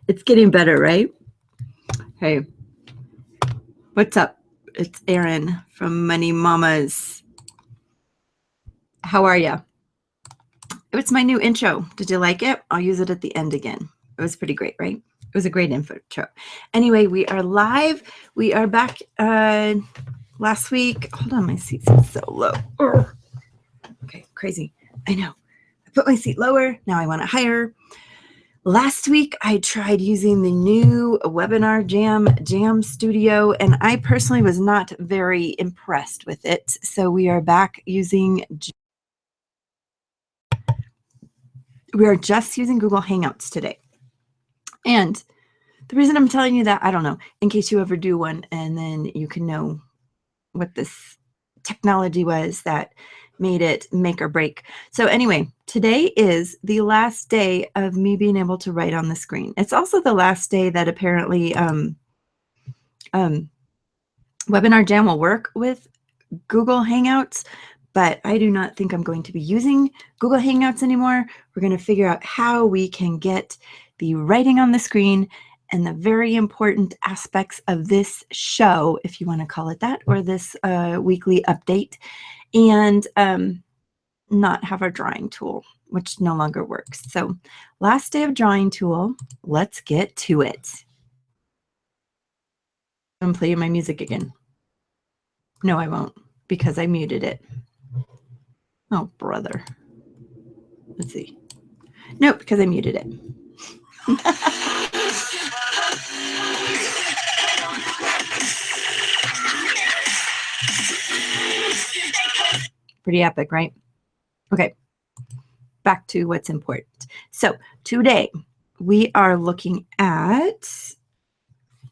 It's getting better, right? Hey, what's up? It's Erin from Money Mamas. How are ya? It's my new intro. Did you like it? I'll use it at the end again. It was pretty great, right? It was a great intro. Anyway, we are live. We are back last week. Hold on, my seat's so low. Urgh. Okay, crazy. I know. I put my seat lower. Now I want it higher. Last week, I tried using the new Webinar Jam Studio, and I personally was not very impressed with it. So we are back using, we are just using Google Hangouts today. And the reason I'm telling you that, I don't know, in case you ever do one, and then you can know what this technology was that made it make or break. So anyway, today is the last day of me being able to write on the screen. It's also the last day that apparently Webinar Jam will work with Google Hangouts, but I do not think I'm going to be using Google Hangouts anymore. We're going to figure out how we can get the writing on the screen and the very important aspects of this show, if you want to call it that, or this weekly update, and not have our drawing tool, which no longer works. So last day of drawing tool, let's get to it. I'm playing my music again. No, I won't, because I muted it. Oh, brother. Let's see. Nope, because I muted it. Pretty epic, right? Okay, back to what's important. So today we are looking at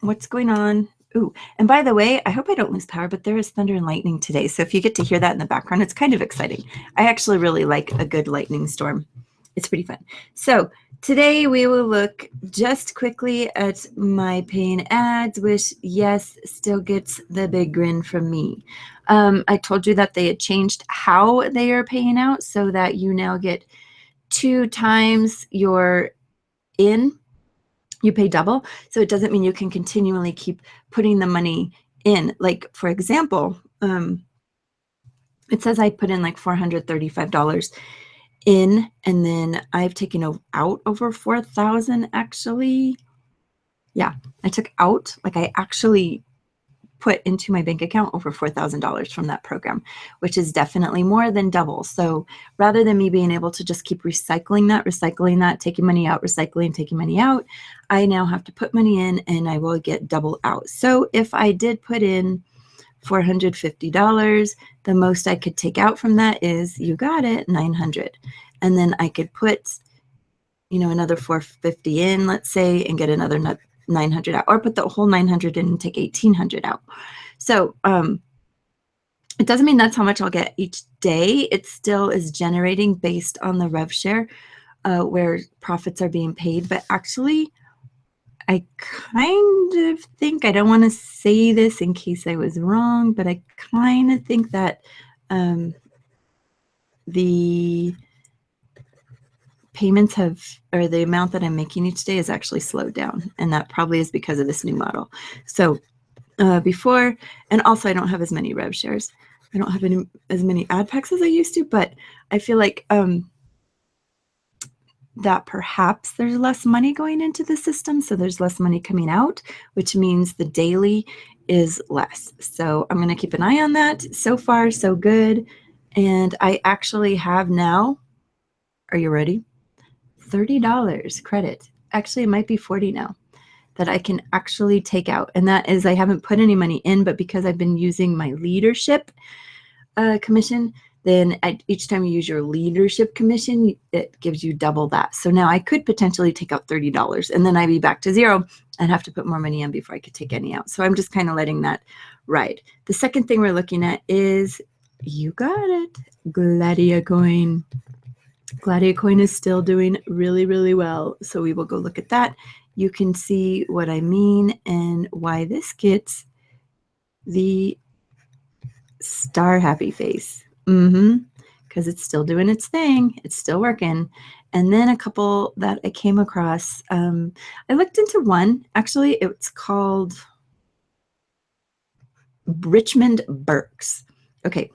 what's going on. Ooh, and by the way, I hope I don't lose power, but there is thunder and lightning today. So if you get to hear that in the background, it's kind of exciting. I actually really like a good lightning storm. It's pretty fun. So today we will look just quickly at my paying ads, which, yes, still gets the big grin from me. I told you that they had changed how they are paying out so that you now get 2 times your in. You pay double. So it doesn't mean you can continually keep putting the money in. Like, for example, it says I put in like $435 in, and then I've taken out over 4,000 actually. Yeah, I took out, like I actually put into my bank account over $4,000 from that program, which is definitely more than double. So rather than me being able to just keep recycling that, taking money out, recycling, taking money out, I now have to put money in and I will get double out. So if I did put in $450, the most I could take out from that is, you got it, $900. And then I could put, you know, another $450 in, let's say, and get another $900 out, or put the whole $900 in and take $1,800 out. So it doesn't mean that's how much I'll get each day. It still is generating based on the rev share where profits are being paid. But actually, I kind of think, I don't want to say this in case I was wrong, but I kind of think that the payments or the amount that I'm making each day is actually slowed down. And that probably is because of this new model. So before, and also I don't have as many rev shares. I don't have as many ad packs as I used to, but I feel like that perhaps there's less money going into the system. So there's less money coming out, which means the daily is less. So I'm going to keep an eye on that. So far, so good. And I actually have now, are you ready? $30 credit. Actually, it might be $40 now that I can actually take out. And that is, I haven't put any money in, but because I've been using my leadership commission, then each time you use your leadership commission, it gives you double that. So now I could potentially take out $30 and then I'd be back to zero and have to put more money in before I could take any out. So I'm just kind of letting that ride. The second thing we're looking at is, you got it, Gladiacoin. Gladiacoin is still doing really, really well. So we will go look at that. You can see what I mean and why this gets the Star happy face. Because it's still doing its thing. It's still working. And then a couple that I came across. I looked into one. Actually, it's called Richmond Berks. Okay.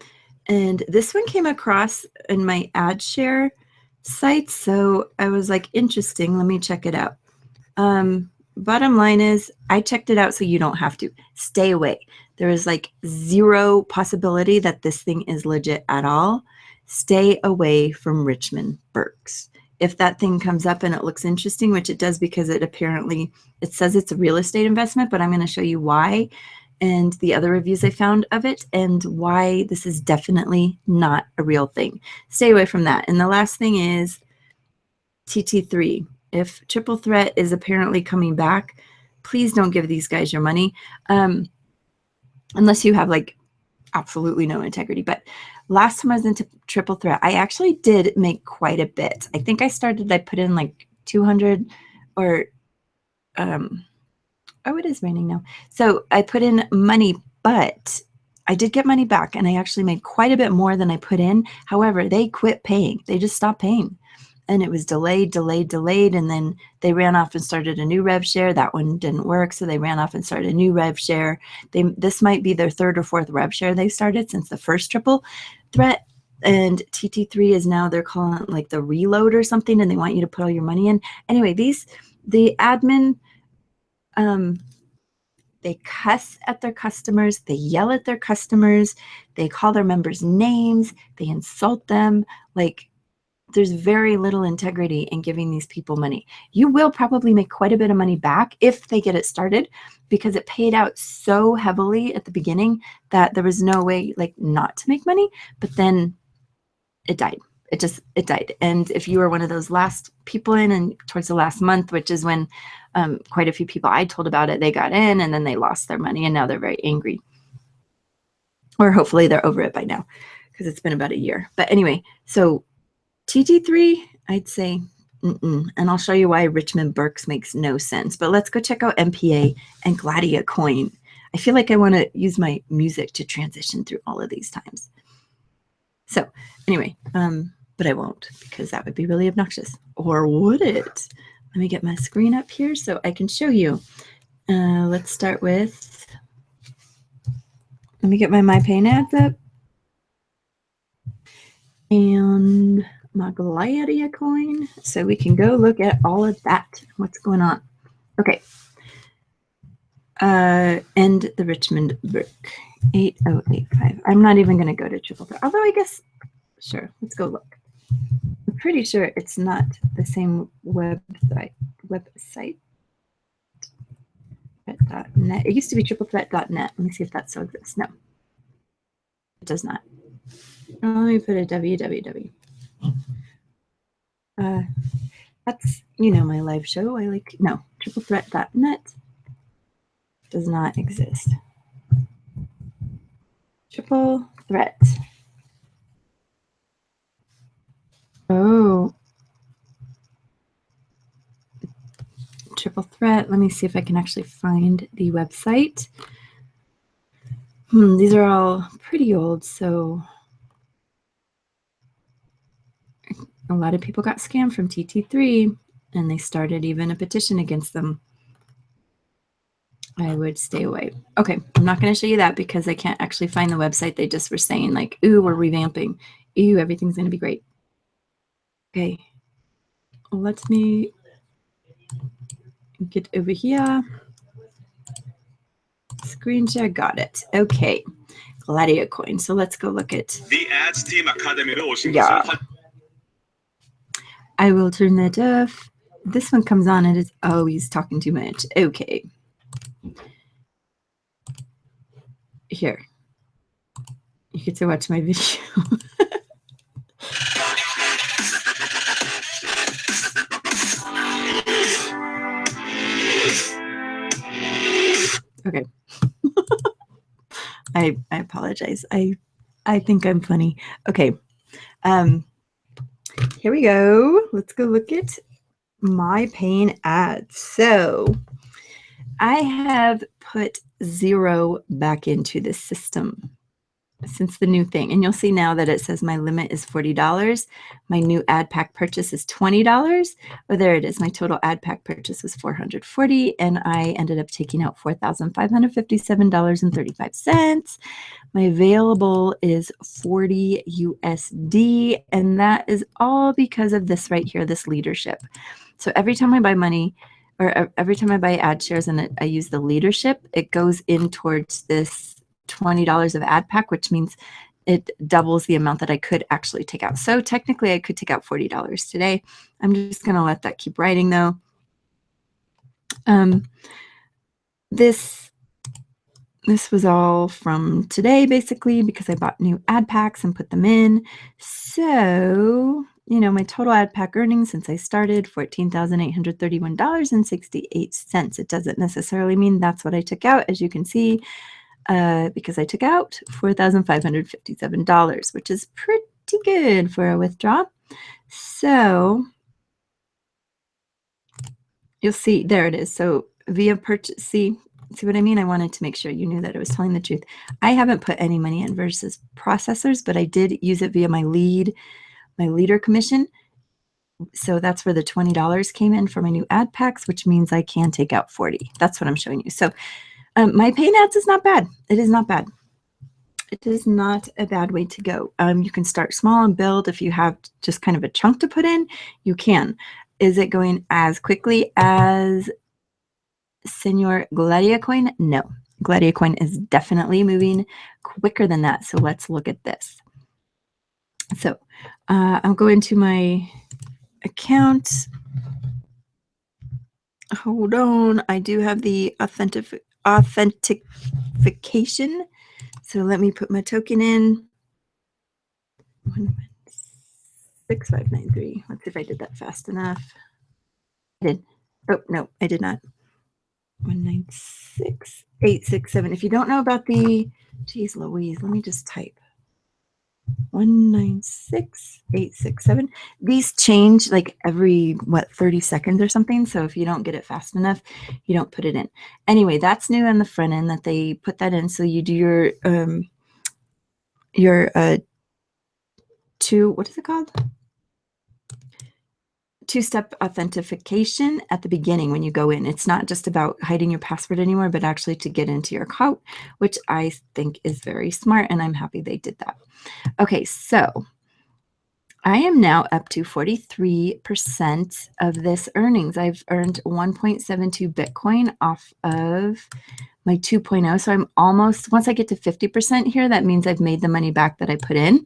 And this one came across in my ad share site. So I was like, interesting. Let me check it out. Bottom line is I checked it out so you don't have to. Stay away. There is like zero possibility that this thing is legit at all. Stay away from Richmond Berks. If that thing comes up and it looks interesting, which it does because it says it's a real estate investment, but I'm going to show you why and the other reviews I found of it and why this is definitely not a real thing. Stay away from that. And the last thing is TT3. If Triple Threat is apparently coming back, please don't give these guys your money unless you have like absolutely no integrity. But last time I was into Triple Threat, I actually did make quite a bit. I think I put in like 200 or, oh, it is raining now. So I put in money, but I did get money back and I actually made quite a bit more than I put in. However, they quit paying. They just stopped paying. And it was delayed. And then they ran off and started a new rev share. That one didn't work. So they ran off and started a new rev share. This might be their third or fourth rev share they started since the first Triple Threat. And TT3 is now, they're calling it like the reload or something. And they want you to put all your money in. Anyway, the admin, they cuss at their customers. They yell at their customers. They call their members names. They insult them. Like, there's very little integrity in giving these people money. You will probably make quite a bit of money back if they get it started because it paid out so heavily at the beginning that there was no way like not to make money, but then it died. It died. And if you were one of those last people in and towards the last month, which is when quite a few people I told about it, they got in and then they lost their money and now they're very angry. Or hopefully they're over it by now because it's been about a year. But anyway, so TT3, I'd say, and I'll show you why Richmond Berks makes no sense. But let's go check out MPA and Gladiacoin. I feel like I want to use my music to transition through all of these times. So anyway, but I won't because that would be really obnoxious. Or would it? Let me get my screen up here so I can show you. Let's start with, let me get my MyPain ads up. And my Gladiacoin, so we can go look at all of that. What's going on? Okay. And the Richmond Berk 8085. I'm not even going to go to Triple Threat, although I guess, sure, let's go look. I'm pretty sure it's not the same website. .net. It used to be triplethreat.net. Let me see if that still exists. No, it does not. Let me put a www. That's, my live show. No, triplethreat.net does not exist. Triple Threat. Oh. Triple Threat. Let me see if I can actually find the website. These are all pretty old, so a lot of people got scammed from TT3, and they started even a petition against them. I would stay away. Okay, I'm not going to show you that because I can't actually find the website. They just were saying like, ooh, we're revamping. Ooh, everything's going to be great. Okay, let me get over here. Screen share, got it. Okay, Gladiacoin. So let's go look at the ads team academy. Yeah. I will turn that off. This one comes on and it's, oh, he's talking too much. Okay. Here. You get to watch my video. Okay. I apologize. I think I'm funny. Okay. Here we go. Let's go look at MyPain ads. So I have put 0 back into the system. since the new thing. And you'll see now that it says my limit is $40. My new ad pack purchase is $20. Oh, there it is. My total ad pack purchase was $440, and I ended up taking out $4,557.35. My available is 40 USD, and that is all because of this right here, this leadership. So every time I buy money, or every time I buy ad shares and I use the leadership, it goes in towards this $20 of ad pack, which means it doubles the amount that I could actually take out. So technically I could take out $40 today. I'm just going to let that keep writing though. This was all from today basically, because I bought new ad packs and put them in. So, you know, my total ad pack earnings since I started, $14,831.68. It doesn't necessarily mean that's what I took out, as you can see, because I took out $4,557, which is pretty good for a withdrawal. So you'll see, there it is. So via purchase, see what I mean? I wanted to make sure you knew that I was telling the truth. I haven't put any money in versus processors, but I did use it via my leader commission. So that's where the $20 came in for my new ad packs, which means I can take out 40. That's what I'm showing you. So my paying ads is not bad. It is not bad. It is not a bad way to go. You can start small and build. If you have just kind of a chunk to put in, you can. Is it going as quickly as Senor Gladiacoin? No. Gladiacoin is definitely moving quicker than that. So let's look at this. So I'll go into my account. Hold on. I do have the authentication. So let me put my token in. 16593. Let's see if I did that fast enough. I did. Oh, no, I did not. 196867. If you don't know about the, geez Louise, let me just type. 196867. These change like every 30 seconds or something. So if you don't get it fast enough, you don't put it in. Anyway, that's new on the front end that they put that in. So you do your what is it called? Two-step authentication at the beginning when you go in. It's not just about hiding your password anymore, but actually to get into your account, which I think is very smart, and I'm happy they did that. Okay, so I am now up to 43% of this earnings. I've earned 1.72 Bitcoin off of my 2.0. So I'm almost, once I get to 50% here, that means I've made the money back that I put in.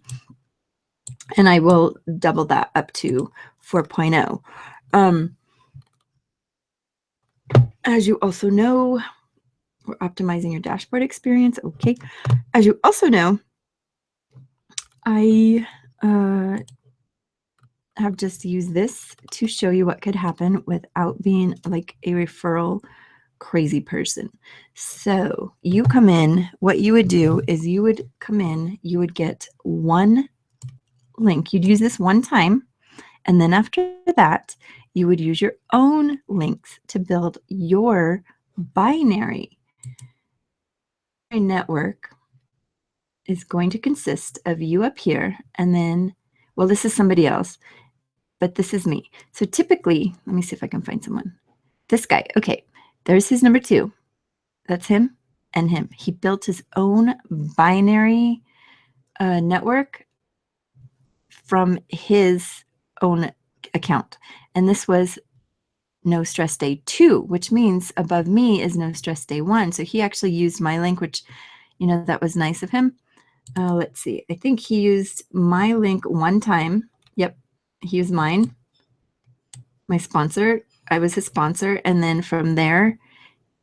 And I will double that up to 4.0. As you also know, we're optimizing your dashboard experience. Okay. As you also know, I have just used this to show you what could happen without being like a referral crazy person. So you come in, what you would do is you would come in, you would get one link. You'd use this one time. And then after that, you would use your own links to build your binary network. Is going to consist of you up here, and then, well, this is somebody else, but this is me. So typically, let me see if I can find someone. This guy, okay, there's his number 2. That's him and him. He built his own binary network from his own account. And this was No Stress Day 2, which means above me is No Stress Day 1. So he actually used my link, which, you know, that was nice of him. Let's see. I think he used my link one time. Yep. He used mine, my sponsor. I was his sponsor. And then from there,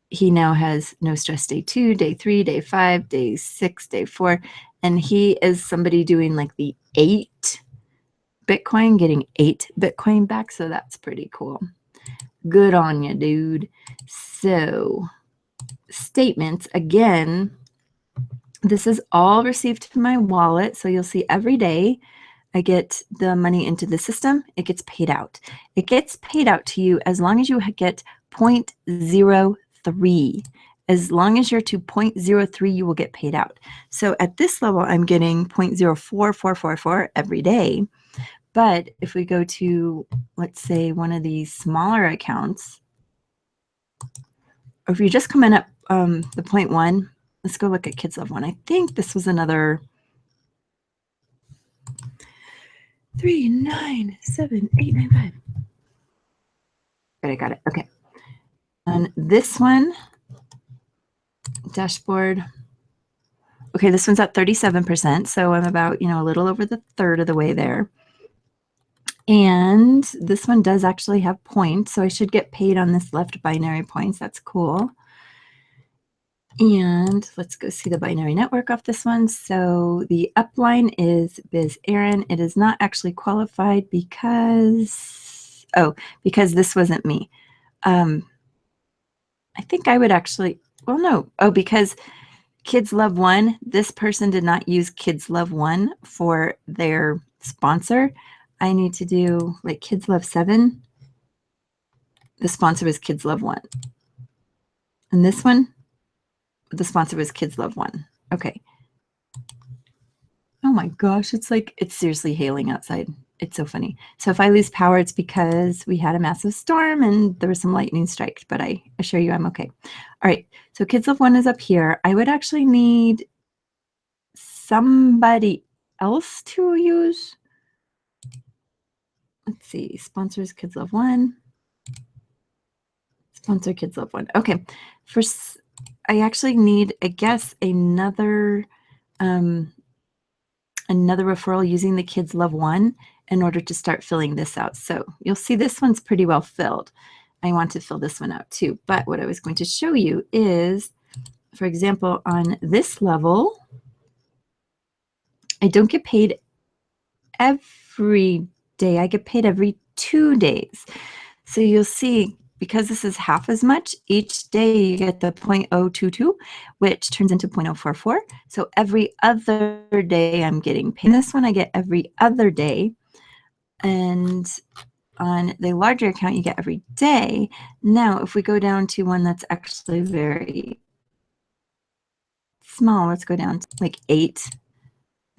he now has No Stress Day 2, Day 3, Day 5, Day 6, Day 4. And he is somebody doing like the 8 Bitcoin, getting 8 Bitcoin back. So that's pretty cool. Good on you, dude. So statements, again, this is all received to my wallet. So you'll see every day I get the money into the system. It gets paid out. It gets paid out to you as long as you get 0.03. As long as you're to 0.03, you will get paid out. So at this level, I'm getting 0.04444 every day. But if we go to, let's say, one of these smaller accounts, or if you're just coming up the 0.1, let's go look at Kids Love One. I think this was another 397,895. But I got it. Okay. And this one, dashboard. Okay, this one's at 37%. So I'm about, a little over the third of the way there. And this one does actually have points. So I should get paid on this left binary points. That's cool. And let's go see the binary network off this one. So the upline is Biz Aaron. It is not actually qualified because this wasn't me. I think I would actually, well, no. Oh, because Kids Love One, this person did not use Kids Love One for their sponsor. I need to do like Kids Love 7. The sponsor was Kids Love One. And this one, the sponsor was Kids Love One. Okay. Oh my gosh, it's seriously hailing outside. It's so funny. So if I lose power, it's because we had a massive storm and there was some lightning strikes, but I assure you I'm okay. All right, so Kids Love One is up here. I would actually need somebody else to use. Let's see, sponsors Kids Love One. Sponsor Kids Love One. Okay, first I actually need, I guess, another referral using the Kids Love One in order to start filling this out. So you'll see this one's pretty well filled. I want to fill this one out too. But what I was going to show you is, for example, on this level, I don't get paid every day. I get paid every 2 days. So you'll see, because this is half as much, each day you get the 0.022, which turns into 0.044. So every other day I'm getting paid. This one I get every other day. And on the larger account, you get every day. Now, if we go down to one that's actually very small, let's go down to like 8.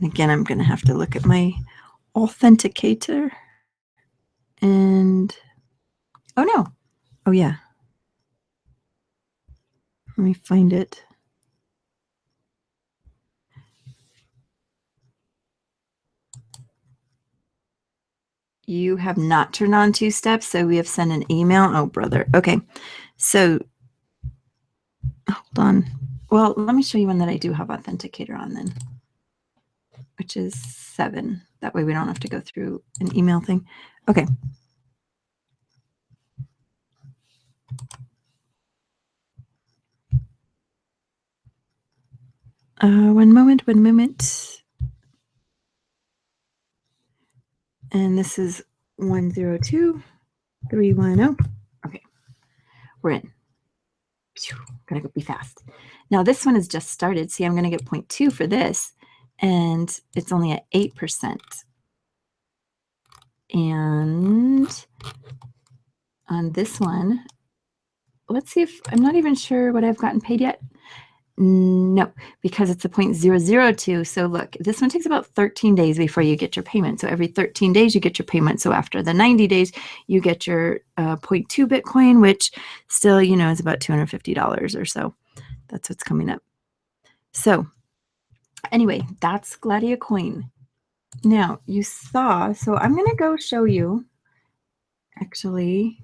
Again, I'm going to have to look at my authenticator. And, oh no. Oh yeah. Let me find it. You have not turned on 2-steps, so we have sent an email. Oh, brother. Okay. So, hold on. Well, let me show you one that I do have authenticator on then, which is 7. That way we don't have to go through an email thing. Okay. One moment. And this is 102310. Okay, we're in. Gotta go be fast. Now this one has just started. See, I'm gonna get 0.2 for this, and it's only at 8%. And on this one, let's see if, I'm not even sure what I've gotten paid yet. No, because it's a 0.002. So look, this one takes about 13 days before you get your payment. So every 13 days you get your payment. So after the 90 days, you get your 0.2 Bitcoin, which still, is about $250 or so. That's what's coming up. So anyway, that's Gladiacoin. Now you saw, so I'm going to go show you, actually,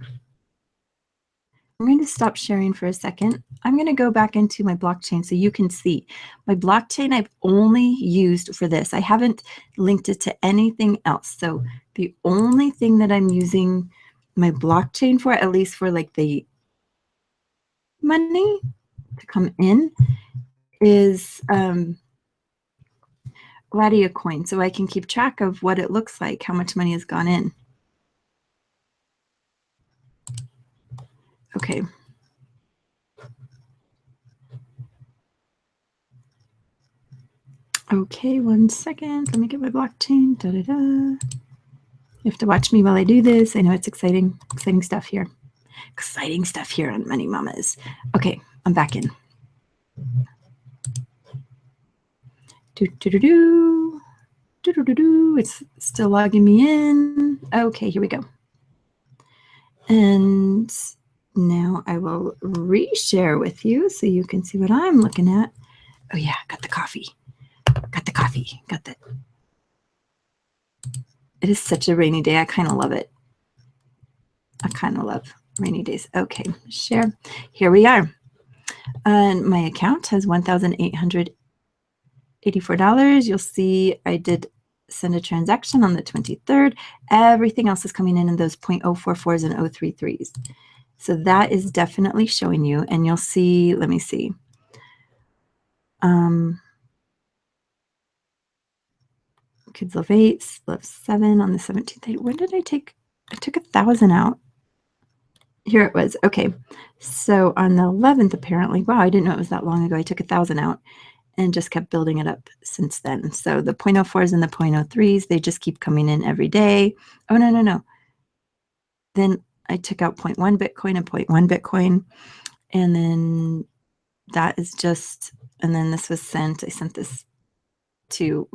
I'm going to stop sharing for a second. I'm going to go back into my blockchain so you can see. My blockchain I've only used for this. I haven't linked it to anything else. So the only thing that I'm using my blockchain for, at least for like the money to come in, is Gladiacoin. So I can keep track of what it looks like, how much money has gone in. Okay. Okay, 1 second. Let me get my blockchain. You have to watch me while I do this. I know it's exciting stuff here. Exciting stuff here on Money Mamas. Okay, I'm back in. It's still logging me in. Okay, here we go. And now I will reshare with you so you can see what I'm looking at. Oh yeah, got the coffee. Got the coffee. Got that. It is such a rainy day. I kind of love it. I kind of love rainy days. Okay, share. Here we are. And my account has $1,884. You'll see I did send a transaction on the 23rd. Everything else is coming in those 0.044s and 033s. So that is definitely showing you. And you'll see, let me see. Kids love 8, love 7 on the 17th. When did I take? I took 1,000 out. Here it was. Okay. So on the 11th, apparently, wow, I didn't know it was that long ago. I took 1,000 out and just kept building it up since then. So the 0.04s and the 0.03s, they just keep coming in every day. Oh, no. Then I took out 0.1 Bitcoin and 0.1 Bitcoin. And then that is just, and then this was sent. I sent this to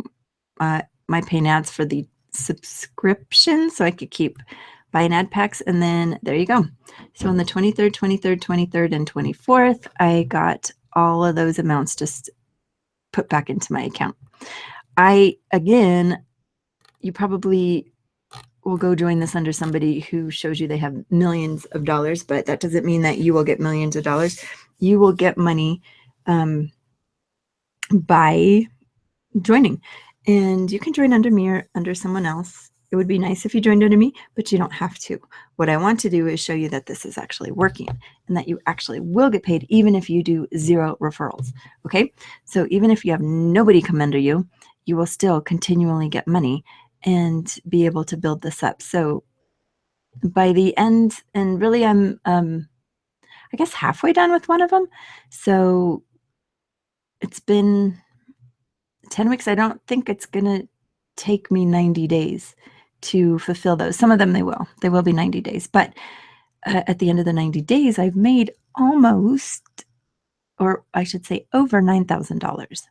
my paying ads for the subscription so I could keep buying ad packs. And then there you go. So on the 23rd, 23rd, and 24th, I got all of those amounts just put back into my account. Again, you probably will go join this under somebody who shows you they have millions of dollars, but that doesn't mean that you will get millions of dollars. You will get money by joining. And you can join under me or under someone else. It would be nice if you joined under me, but you don't have to. What I want to do is show you that this is actually working and that you actually will get paid even if you do 0 referrals. Okay? So even if you have nobody come under you, you will still continually get money and be able to build this up. So by the end, and really I'm, I guess halfway done with one of them. So it's been 10 weeks. I don't think it's going to take me 90 days to fulfill those. Some of them they will be 90 days. But at the end of the 90 days, I've made almost, or I should say over $9,000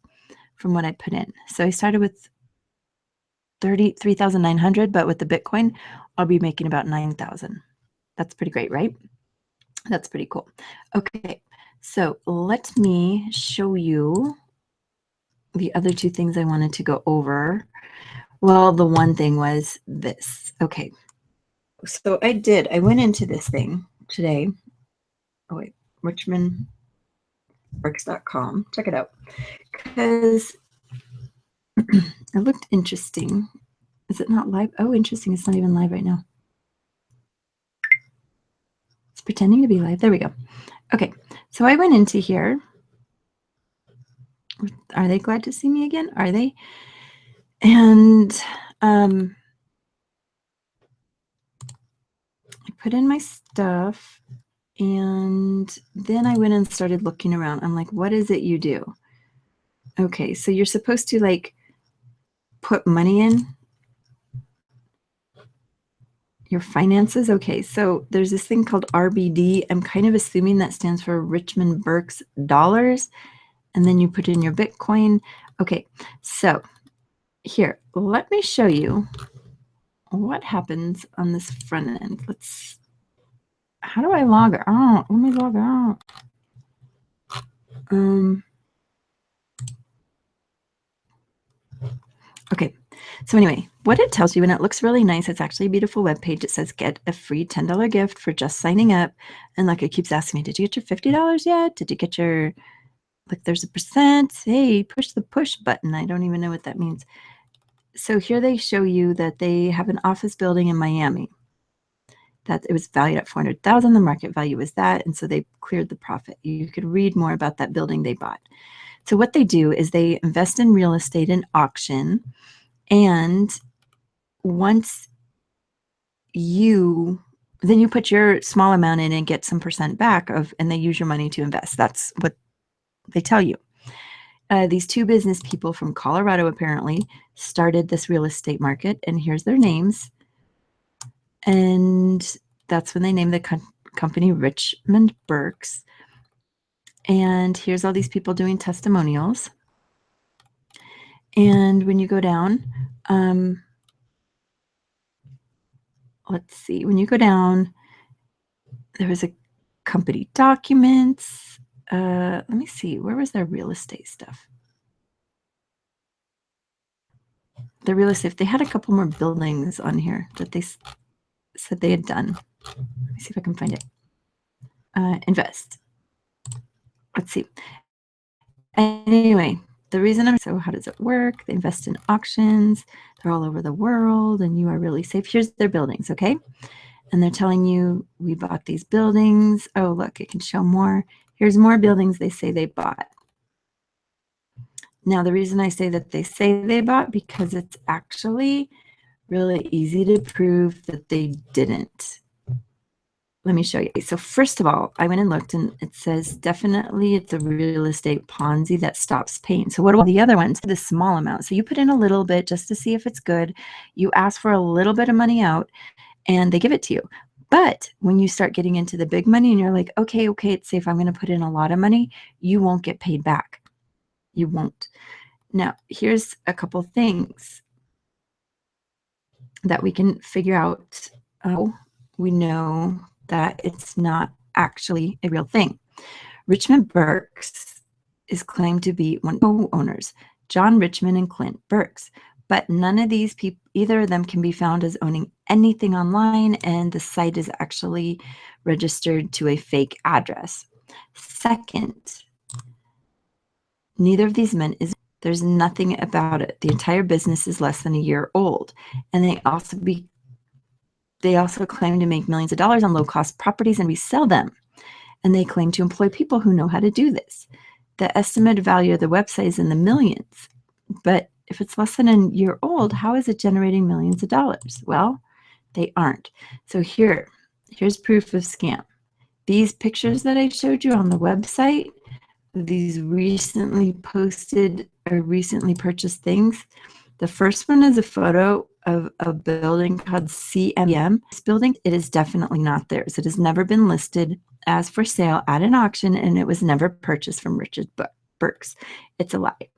from what I put in. So I started with 33,900, but with the Bitcoin, I'll be making about 9,000. That's pretty great, right? That's pretty cool. Okay, so let me show you the other 2 things I wanted to go over. Well, the one thing was this. Okay, so I went into this thing today. Oh wait, Richmond, Berks.com. Check it out. Because it looked interesting. Is it not live? Oh, interesting. It's not even live right now. It's pretending to be live. There we go. Okay, so I went into here. Are they glad to see me again? Are they? And I put in my stuff, and then I went and started looking around. I'm like, what is it you do? Okay, so you're supposed to like put money in your finances. Okay, so there's this thing called RBD. I'm kind of assuming that stands for Richmond Berks dollars. And then you put in your Bitcoin. Okay, so here, let me show you what happens on this front end. How do I log out? Let me log out. Okay, so anyway, what it tells you, and it looks really nice, it's actually a beautiful web page. It says get a free $10 gift for just signing up. And like it keeps asking me, did you get your $50 yet? Did you get your, like there's a percent. Hey, push the push button. I don't even know what that means. So here they show you that they have an office building in Miami. That it was valued at $400,000. The market value was that, and so they cleared the profit. You could read more about that building they bought. So what they do is they invest in real estate and auction, and once then you put your small amount in and get some percent back and they use your money to invest. That's what they tell you. These 2 business people from Colorado apparently started this real estate market, and here's their names. And that's when they named the company Richmond Berks. And here's all these people doing testimonials. And when you go down, let's see, when you go down, there was a company documents. Let me see, where was their real estate stuff? The real estate, they had a couple more buildings on here that they said they had done. Let me see if I can find it. Invest. Let's see. Anyway, the reason so how does it work? They invest in auctions. They're all over the world, and you are really safe. Here's their buildings, okay? And they're telling you, we bought these buildings. Oh, look, it can show more. Here's more buildings they say they bought. Now, the reason I say that they say they bought, because it's actually really easy to prove that they didn't. Let me show you. So first of all, I went and looked, and it says definitely it's a real estate Ponzi that stops paying. So what do all the other ones? The small amount. So you put in a little bit just to see if it's good. You ask for a little bit of money out, and they give it to you. But when you start getting into the big money and you're like, okay, it's safe, I'm going to put in a lot of money, you won't get paid back. You won't. Now, here's a couple things that we can figure out. We know that it's not actually a real thing. Richmond Berks is claimed to be one of the co-owners, John Richmond and Clint Berks. But none of these people, either of them can be found as owning anything online, and the site is actually registered to a fake address. Second, neither of these men is, there's nothing about it. The entire business is less than a year old. And they also claim to make millions of dollars on low-cost properties and resell them. And they claim to employ people who know how to do this. The estimated value of the website is in the millions. But if it's less than a year old, how is it generating millions of dollars? Well, they aren't. So here's proof of scam. These pictures that I showed you on the website, these recently posted or recently purchased things. The first one is a photo of a building called CMM. This building, it is definitely not theirs. It has never been listed as for sale at an auction, and it was never purchased from Richard Berks. It's a lie.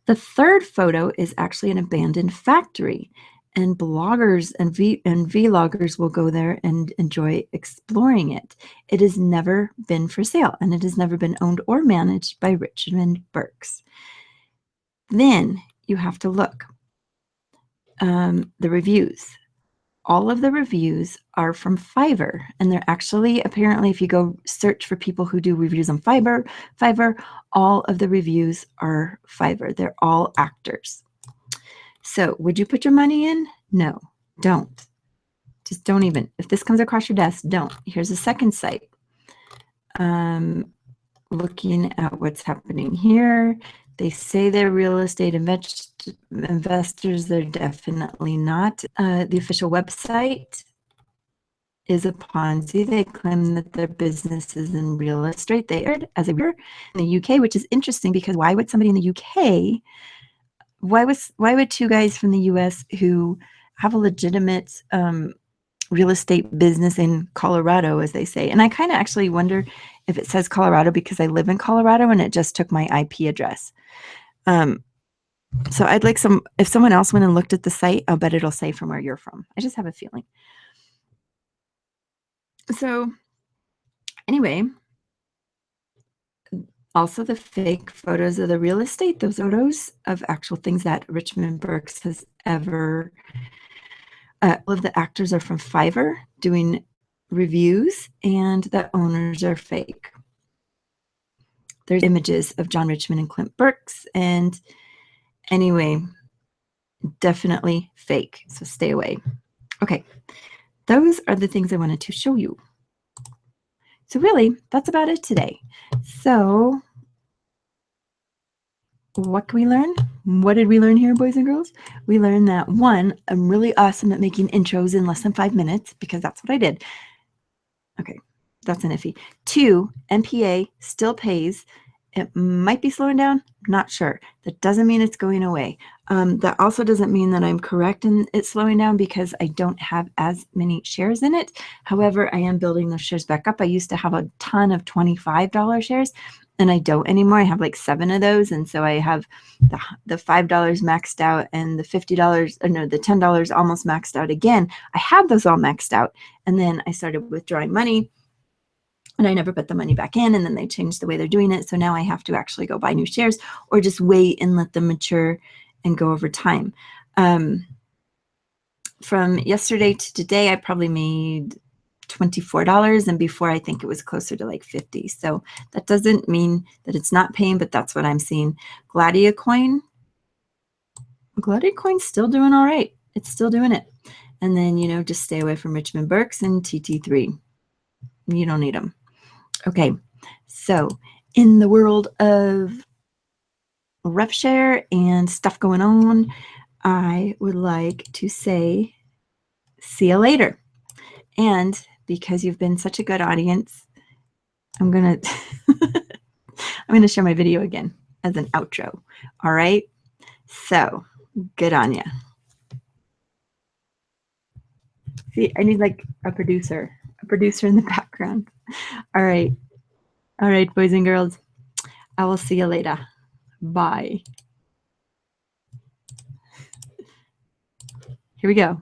The third photo is actually an abandoned factory, and bloggers and vloggers will go there and enjoy exploring it. It has never been for sale, and it has never been owned or managed by Richmond Berks. Then you have to look. The reviews. All of the reviews are from Fiverr, and they're actually, apparently, if you go search for people who do reviews on Fiverr, all of the reviews are Fiverr. They're all actors. So would you put your money in? No, don't. Just don't even. If this comes across your desk, don't. Here's a second site. Looking at what's happening here. They say they're real estate investors. They're definitely not. The official website is a Ponzi. They claim that their business is in real estate. They are as a realtor in the UK, which is interesting because why would somebody in the UK, why would two guys from the US who have a legitimate real estate business in Colorado, as they say? And I kind of actually wonder if it says Colorado because I live in Colorado and it just took my IP address. So I'd like if someone else went and looked at the site, I'll bet it'll say from where you're from. I just have a feeling. So anyway, also the fake photos of the real estate, those photos of actual things that Richmond Berks has ever, all of the actors are from Fiverr doing reviews, and the owners are fake. There's images of John Richmond and Clint Berks, and anyway, definitely fake, so stay away. Okay, those are the things I wanted to show you. So really, that's about it today. So what can we learn? What did we learn here, boys and girls? We learned that, one, I'm really awesome at making intros in less than 5 minutes because that's what I did. Okay, that's an iffy. 2, NPA still pays, It might be slowing down. Not sure. That doesn't mean it's going away. That also doesn't mean that I'm correct in it slowing down because I don't have as many shares in it. However, I am building those shares back up. I used to have a ton of $25 shares and I don't anymore. I have like 7 of those. And so I have the $5 maxed out and the $50, or no, the $10 almost maxed out again. I have those all maxed out. And then I started withdrawing money. And I never put the money back in, and then they changed the way they're doing it. So now I have to actually go buy new shares or just wait and let them mature and go over time. From yesterday to today, I probably made $24, and before I think it was closer to like 50. So that doesn't mean that it's not paying, but that's what I'm seeing. Gladiacoin's still doing all right. It's still doing it. And then, you know, just stay away from Richmond, Berks, and TT3. You don't need them. Okay, so in the world of ref share and stuff going on, I would like to say see you later. And because you've been such a good audience, I'm gonna share my video again as an outro. All right, so good on ya. See, I need like a producer in the background. All right, boys and girls, I will see you later. Bye. Here we go.